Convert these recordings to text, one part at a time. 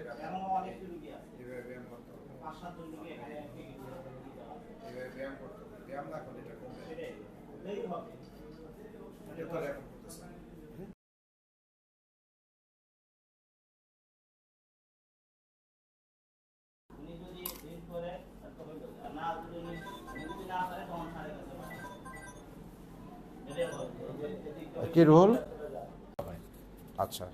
এইভাবে ব্যায়াম করতে হবে, এইভাবে ব্যায়াম করতে হবে, ব্যায়াম না করলে এটা কমবে না। এটা তো রেকর্ড করতেছে। কি রোল? আচ্ছা,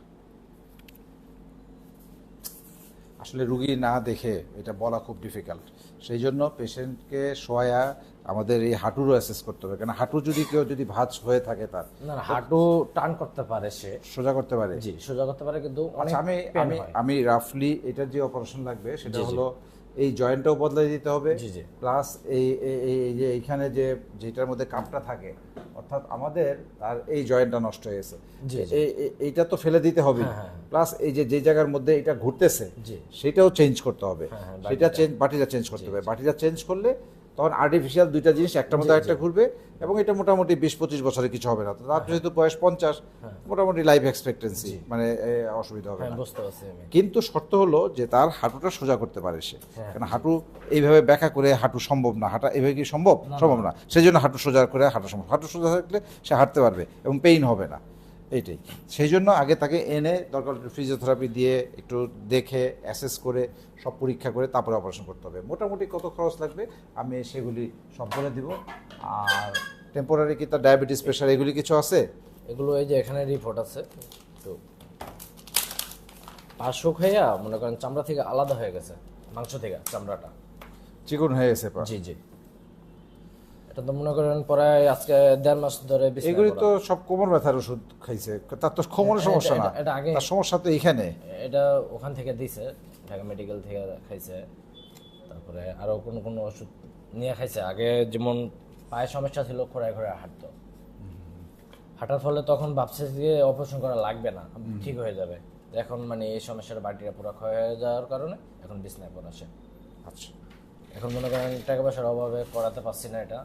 আসলে রুগী না দেখে এটা বলা খুব ডিফিকাল্ট। সেই জন্য পেশেন্টকে শোয়া আমাদের এই হাঁটুরও অ্যাসেস করতে হবে, কারণ হাঁটু যদি কেউ যদি ভাঁজ হয়ে থাকে তার না না, হাঁটু টান করতে পারে সে, সোজা করতে পারে। জি সোজা করতে পারে, কিন্তু অনেক আচ্ছা, আমি পেন আমি হয়। আমি রাফলি এটার যে অপারেশন লাগবে সেটা জি, জি। হলো এই জয়েন্টটাও বদলাই দিতে হবে, জি, জি। প্লাস এই যে এইখানে যেটার মধ্যে কাপটা থাকে, অর্থাৎ আমাদের তার এই জয়েন্টটা নষ্ট হয়ে গেছে, জি, জি। এইটা তো ফেলে দিতে হবে, হ্যাঁ, হ্যাঁ। প্লাস এই যে জায়গার মধ্যে এটা ঘুরতেছে জি। সেটাও চেঞ্জ করতে হবে। হ্যাঁ, হ্যাঁ, সেটা বাটিটা। বাটিটা চেঞ্জ করতে হবে। বাটিটা চেঞ্জ করলে তখন আর্টিফিশিয়াল দুইটা জিনিস একটার মধ্যে একটা ঘুরবে, এবং এটা মোটামুটি 20-25 বছরে কিছু হবে না। তো তার যেহেতু বয়স 50, মোটামুটি লাইফ এক্সপেক্টেন্সি, মানে অসুবিধা হবে হ্যাঁ, না। বুঝতে পারছি আমি। কিন্তু শর্ত হলো যে তার হাঁটুটা সোজা করতে পারে সে, কারণ হাঁটু এইভাবে ব্যাখ্যা করে হাঁটু সম্ভব না, হাঁটা এভাবে কি সম্ভব? সম্ভব না। সেই জন্য হাঁটু সোজা করে হাঁটা সম্ভব। হাঁটু সোজা থাকলে সে হাঁটতে পারবে এবং পেইন হবে না, এইটাই। সেই জন্য আগে তাকে এনে দরকার ফিজিওথেরাপি দিয়ে একটু দেখে অ্যাসেস করে সব পরীক্ষা করে তারপরে অপারেশন করতে হবে। মোটামুটি কত খরচ লাগবে আমি সেগুলি সব বলে দিব। আর টেম্পোরারি কি তার ডায়াবেটিস, প্রেশার এগুলি কিছু আছে? এগুলো এই যে এখানে রিপোর্ট আছে, তো পার্শ্ব খাইয়া মনে করেন চামড়া থেকে আলাদা হয়ে গেছে, মাংস থেকে চামড়াটা। চিকন হয়ে গেছে পা? জি, জি। এটা তো মনে করেন প্রায় আজকে 1.5 মাস ধরে বিছানায় এগুলি পড়া। তো সব কোমর ব্যথার ওষুধ খাইছে, তার তো কোমরের সমস্যা না, এটা আগে তার সমস্যা তো এইখানে। এটা ওখান থেকে দিছে, ঢাকা মেডিকেল থেকে খাইছে, তারপরে আরো কোন কোন ওষুধ নিয়ে খাইছে। আগে যেমন পায়ে সমস্যা ছিল, খোঁড়ায় খোঁড়ায় হাঁটতো, হাঁটার ফলে তখন ভাবছে যে অপারেশন করা লাগবে না, ঠিক হয়ে যাবে। এখন মানে এই সমস্যার বাটিটা পুরো ক্ষয় হয়ে যাওয়ার কারণে এখন বিছনায় পড়া সে। আচ্ছা, এখন মনে করেন টাকা পয়সার অভাবে করাতে পারছি না এটা,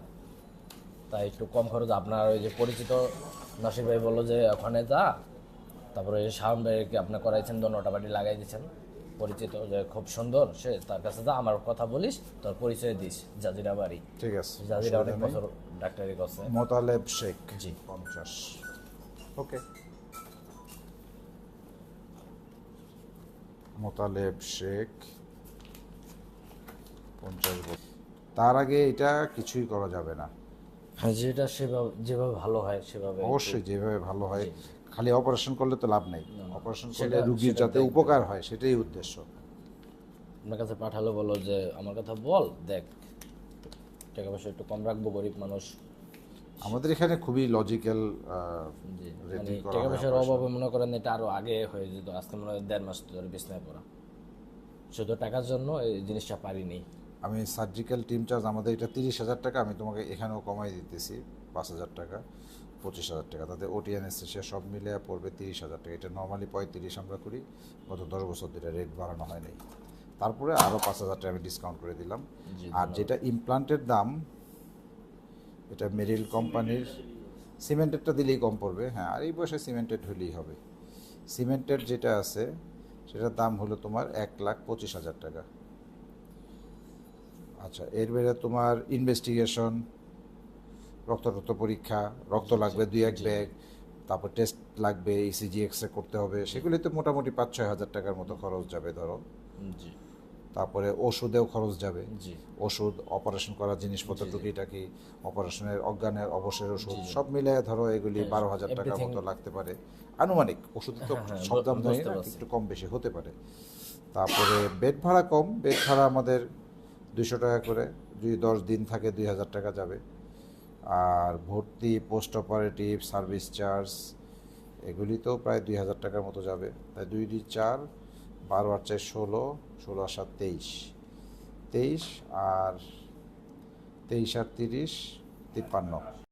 তাই একটু কম খরচ। আপনার ওই যে পরিচিত নাসির ভাই বললো যে ওখানে যা, তারপরে ওই শাওন ভাইকে আপনি করাইছেন, দোনোটা বাটি লাগাই দিচ্ছেন, পরিচিত যে খুব সুন্দর, সে তার কাছে যা, আমার কথা বলিস, তোর পরিচয় দিস, জাজিরা বাড়ি। ঠিক আছে। জাজিরা অনেক বছর ডাক্তারি করছে। মোতালেব শেখ, জি। 50। ওকে, মোতালেব শেখ 50 বছর। তার আগে এটা কিছুই করা যাবে না। হ্যাঁ, যেটা সেভাবে যেভাবে ভালো হয় সেভাবে অবশ্যই যেভাবে ভালো হয়, খালি অপারেশন করলে তো লাভ নেই। অপারেশন করলে রুগীর সেটা যাতে দেখবেন। উপকার হয় সেটাই উদ্দেশ্য। আপনার কাছে পাঠালো, বলো যে আমার কথা বল, দেখ টাকা পয়সা একটু কম রাখবো, গরিব মানুষ। আমাদের এখানে খুবই লজিক্যাল জি, মানে রেটিং করা টাকা হয় পয়সার operation। অভাবে মনে করেন এটা আরো আগে হয়ে যেত। আজকে মনে হয় 1.5 মাস ধরে বিছনায় পড়া, শুধু টাকার জন্য এই জিনিসটা পারিনি। আমি সার্জিক্যাল টিম চার্জ আমাদের এটা 30,000 টাকা, আমি তোমাকে এখানেও কমাই দিতেছি 5,000 টাকা, 25,000 টাকা, তাতে ওটি অ্যানেস্থেসিয়া সব মিলে পড়বে 30,000 টাকা। এটা নর্মালি 35 আমরা করি, গত 10 বছর ধরে রেট বাড়ানো হয় নাই। তারপরে আরও 5,000 টাকা আমি ডিসকাউন্ট করে দিলাম। আর যেটা ইমপ্লান্টের দাম, এটা মেরিল কোম্পানির, সিমেন্টেডটা দিলেই কম পড়বে। হ্যাঁ, আর এই বয়সে সিমেন্টেড হলেই হবে। সিমেন্টেড যেটা আছে সেটার দাম হলো তোমার 1,25,000 টাকা। আচ্ছা, এর বাইরে তোমার ইনভেস্টিগেশন, রক্ত পরীক্ষা, রক্ত লাগবে 2-1 ব্যাগ, তারপর টেস্ট লাগবে, ইসিজি এক্সরে করতে হবে, সেগুলিতে মোটামুটি 5-6 হাজার টাকার মতো খরচ যাবে ধরো। জি, তারপরে ওষুধেও খরচ যাবে, জি। ওষুধ, অপারেশন করার জিনিসপত্র টুকিটাকি, অপারেশনের অজ্ঞানের অবসরের ওষুধ, সব মিলে ধরো এগুলি 12,000 টাকার মতো লাগতে পারে আনুমানিক। ওষুধে তো সব দাম জানি না, একটু কম বেশি হতে পারে। তারপরে বেড ভাড়া কম, বেড ভাড়া আমাদের 200 টাকা করে, যদি 10 দিন থাকে 2,000 টাকা যাবে। আর ভর্তি, পোস্ট অপারেটিভ, সার্ভিস চার্জ এগুলিতেও প্রায় 2,000 টাকার মতো যাবে। তাই 2-2-4, 12 আর 4 16, 16 আর 7 23, 23 আর 23 আর 30, 53।